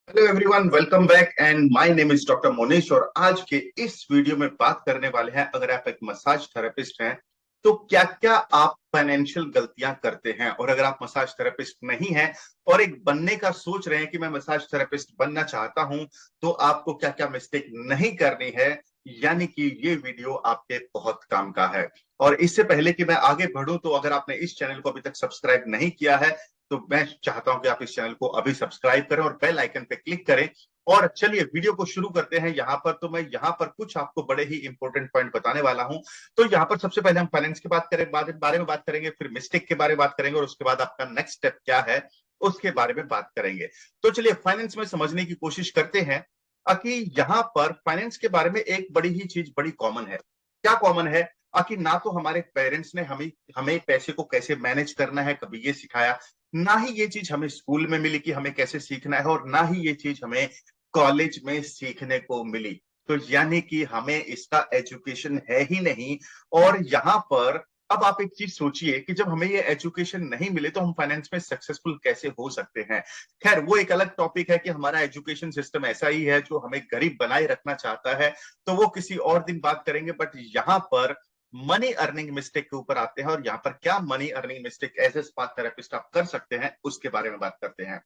Hello everyone, welcome back and my name is doctor Monesh. और आज के इस वीडियो में बात करने वाले हैं, अगर आप एक मसाज थेरेपिस्ट हैं तो क्या क्या आप फाइनेंशियल गलतियां करते हैं। और अगर आप मसाज थेरेपिस्ट नहीं हैं और एक बनने का सोच रहे हैं कि मैं मसाज थेरेपिस्ट बनना चाहता हूं, तो आपको क्या क्या मिस्टेक नहीं करनी है। यानी कि ये वीडियो आपके बहुत काम का है। और इससे पहले कि मैं आगे बढ़ूं, तो अगर आपने इस चैनल को अभी तक सब्सक्राइब नहीं किया है तो मैं चाहता हूं कि आप इस चैनल को अभी सब्सक्राइब करें और बेल आइकन पे क्लिक करें। और चलिए वीडियो को शुरू करते हैं। यहाँ पर तो मैं यहाँ पर कुछ आपको बड़े ही इंपॉर्टेंट पॉइंट बताने वाला हूं। तो यहाँ पर सबसे पहले हम फाइनेंस की बात करें, बारे में बात करेंगे, फिर मिस्टेक के बारे में बात करेंगे और उसके बाद आपका नेक्स्ट स्टेप क्या है उसके बारे में बात करेंगे। तो चलिए फाइनेंस में समझने की कोशिश करते हैं कि यहाँ पर फाइनेंस के बारे में एक बड़ी ही चीज बड़ी कॉमन है। क्या कॉमन है? कि ना तो हमारे पेरेंट्स ने हमें हमें पैसे को कैसे मैनेज करना है कभी ये सिखाया, ना ही ये चीज हमें स्कूल में मिली कि हमें कैसे सीखना है, और ना ही ये चीज हमें कॉलेज में सीखने को मिली। तो यानी कि हमें इसका एजुकेशन है ही नहीं। और यहाँ पर अब आप एक चीज सोचिए कि जब हमें ये एजुकेशन नहीं मिले तो हम फाइनेंस में सक्सेसफुल कैसे हो सकते हैं। खैर, वो एक अलग टॉपिक है कि हमारा एजुकेशन सिस्टम ऐसा ही है जो हमें गरीब बनाए रखना चाहता है। तो वो किसी और दिन बात करेंगे। बट यहाँ पर मनी अर्निंग मिस्टेक के ऊपर आते हैं, और यहाँ पर क्या money earning mistake as a spa therapist आप कर सकते हैं उसके बारे में बात करते हैं।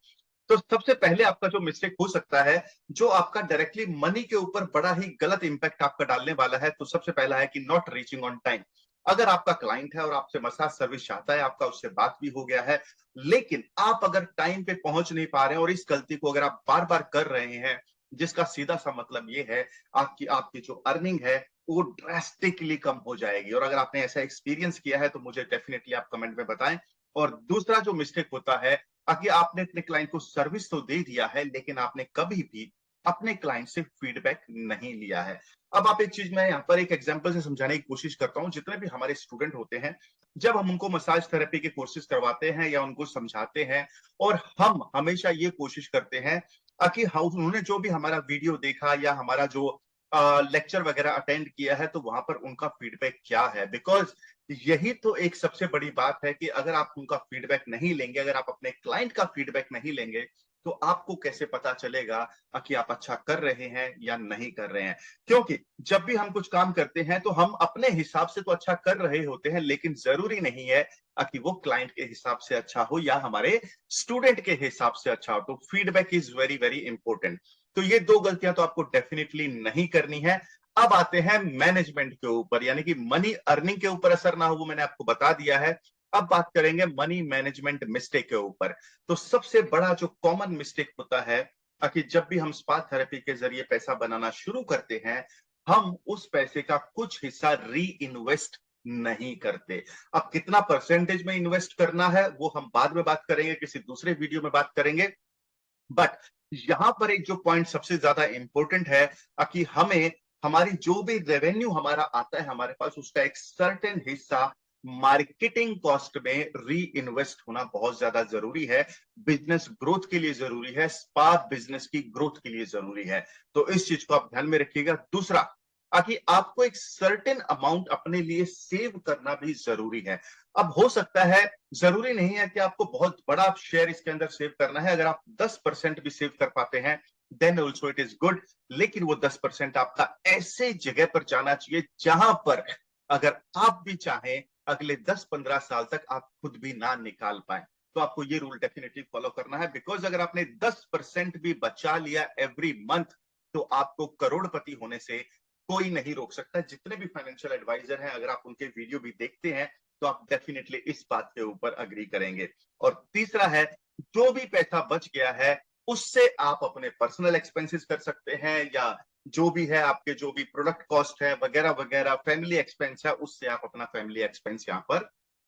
तो सबसे पहले आपका जो मिस्टेक हो सकता है, जो आपका डायरेक्टली मनी के ऊपर बड़ा ही गलत इंपैक्ट आपका डालने वाला है, तो सबसे पहला है कि नॉट रीचिंग ऑन टाइम। अगर आपका क्लाइंट है और आपसे मसाज सर्विस चाहता है, आपका उससे बात भी हो गया है, लेकिन आप अगर टाइम पे पहुंच नहीं पा रहे हैं और इस गलती को अगर आप बार बार कर रहे हैं, जिसका सीधा सा मतलब ये है आपकी आपकी जो अर्निंग है वो ड्रास्टिकली कम हो जाएगी। और अगर आपने ऐसा एक्सपीरियंस किया है तो मुझे डेफिनेटली आप कमेंट में बताएं। और दूसरा जो मिस्टेक होता है, कि आपने अपने क्लाइंट को सर्विस तो दे दिया है लेकिन आपने कभी भी अपने क्लाइंट से फीडबैक नहीं लिया है। अब आप एक चीज मैं यहाँ पर एक एग्जांपल से समझाने की कोशिश करता हूँ। जितने भी हमारे स्टूडेंट होते हैं, जब हम उनको मसाज थेरेपी के कोर्सेज करवाते हैं या उनको समझाते हैं, और हम हमेशा ये कोशिश करते हैं कि उन्होंने जो भी हमारा वीडियो देखा या हमारा जो लेक्चर वगैरह अटेंड किया है, तो वहां पर उनका फीडबैक क्या है। बिकॉज यही तो एक सबसे बड़ी बात है कि अगर आप उनका फीडबैक नहीं लेंगे, अगर आप अपने क्लाइंट का फीडबैक नहीं लेंगे, तो आपको कैसे पता चलेगा कि आप अच्छा कर रहे हैं या नहीं कर रहे हैं। क्योंकि जब भी हम कुछ काम करते हैं तो हम अपने हिसाब से तो अच्छा कर रहे होते हैं, लेकिन जरूरी नहीं है कि वो क्लाइंट के हिसाब से अच्छा हो या हमारे स्टूडेंट के हिसाब से अच्छा हो। तो feedback is very very important. तो ये दो गलतियां तो आपको डेफिनेटली नहीं करनी है। अब आते हैं मैनेजमेंट के ऊपर, यानी कि मनी अर्निंग के ऊपर असर ना हो, वो मैंने आपको बता दिया है। अब बात करेंगे मनी मैनेजमेंट मिस्टेक के ऊपर। तो सबसे बड़ा जो कॉमन मिस्टेक होता है, कि जब भी हम स्पा थेरेपी के जरिए पैसा बनाना शुरू करते हैं, हम उस पैसे का कुछ हिस्सा री इन्वेस्ट नहीं करते। अब कितना परसेंटेज में इन्वेस्ट करना है वो हम बाद में बात करेंगे, किसी दूसरे वीडियो में बात करेंगे। बट यहां पर एक जो पॉइंट सबसे ज्यादा इंपॉर्टेंट है, कि हमें हमारी जो भी रेवेन्यू हमारा आता है हमारे पास, उसका एक सर्टेन हिस्सा मार्केटिंग कॉस्ट में री इन्वेस्ट होना बहुत ज्यादा जरूरी है। बिजनेस ग्रोथ के लिए जरूरी है, स्पा बिजनेस की ग्रोथ के लिए जरूरी है। तो इस चीज को आप ध्यान में रखिएगा। दूसरा, कि आपको एक सर्टेन अमाउंट अपने लिए सेव करना भी जरूरी है। अब हो सकता है, जरूरी नहीं है कि आपको बहुत बड़ा शेयर इसके अंदर सेव करना है। अगर आप 10% भी सेव कर पाते हैं then also it is good. लेकिन वो 10% आपका ऐसे जगह पर जाना चाहिए जहां पर अगर आप भी चाहें अगले 10-15 साल तक आप खुद भी ना निकाल पाए। तो आपको ये रूल डेफिनेटली फॉलो करना है। बिकॉज अगर आपने 10% भी बचा लिया एवरी मंथ, तो आपको करोड़पति होने से कोई नहीं रोक सकता। जितने भी फाइनेंशियल एडवाइजर हैं, अगर आप उनके वीडियो भी देखते हैं, तो आप डेफिनेटली इस बात के ऊपर अग्री करेंगे। और तीसरा है, जो भी पैसा बच गया है उससे आप अपने पर्सनल एक्सपेंसेस कर सकते हैं, या जो भी है आपके जो भी प्रोडक्ट कॉस्ट है वगैरह वगैरह, फैमिली एक्सपेंस है, उससे आप अपना फैमिली एक्सपेंस यहां पर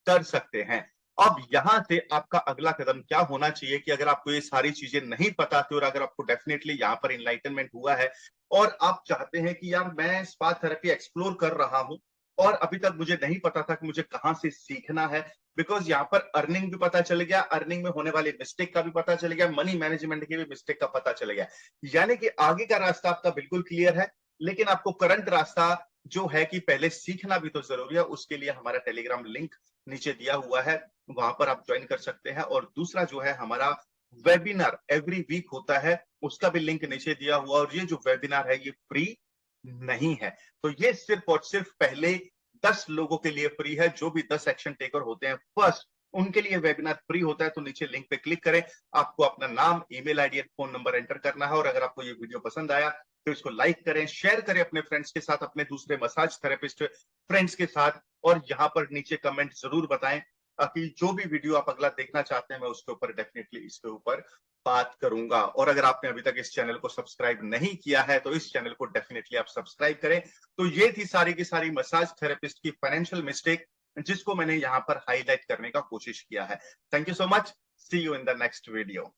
कर सकते हैं। अब यहां से आपका अगला कदम क्या होना चाहिए, कि अगर आपको ये सारी चीजें नहीं पता थी और अगर आपको डेफिनेटली यहां पर इनलाइटनमेंट हुआ है और आप चाहते हैं कि यार मैं स्पा थेरेपी एक्सप्लोर कर रहा हूं और अभी तक मुझे नहीं पता था कि मुझे कहां से सीखना है। बिकॉज यहाँ पर अर्निंग भी पता चल गया, अर्निंग में होने वाले मिस्टेक का भी पता चल गया, मनी मैनेजमेंट के भी मिस्टेक का पता चल गया। यानी कि आगे का रास्ता आपका बिल्कुल क्लियर है। लेकिन आपको करंट रास्ता जो है कि पहले सीखना भी तो जरूरी है, उसके लिए हमारा टेलीग्राम लिंक नीचे दिया हुआ है, वहां पर आप ज्वाइन कर सकते हैं। और दूसरा जो है हमारा वेबिनार एवरी वीक होता है, उसका भी लिंक नीचे दिया हुआ, और ये जो वेबिनार है ये फ्री नहीं है। तो ये सिर्फ और सिर्फ पहले 10 लोगों के लिए फ्री है, जो भी 10 एक्शन टेकर होते हैं फर्स्ट, उनके लिए वेबिनार फ्री होता है। तो नीचे लिंक पे क्लिक करें, आपको अपना नाम, email ID, phone number enter करना है, और अगर आपको ये वीडियो पसंद आया तो इसको लाइक करें, शेयर करें अपने फ्रेंड्स के साथ, अपने दूसरे मसाज थेरेपिस्ट फ्रेंड्स के साथ, और यहाँ पर नीचे कमेंट जरूर बताएं कि जो भी वीडियो आप अगला देखना चाहते हैं मैं उसके ऊपर डेफिनेटली इसके ऊपर बात करूंगा। और अगर आपने अभी तक इस चैनल को सब्सक्राइब नहीं किया है तो इस चैनल को डेफिनेटली आप सब्सक्राइब करें। तो ये थी सारी की सारी मसाज थेरेपिस्ट की फाइनेंशियल मिस्टेक, जिसको मैंने यहां पर हाईलाइट करने का कोशिश किया है। Thank you so much, see you in the next video.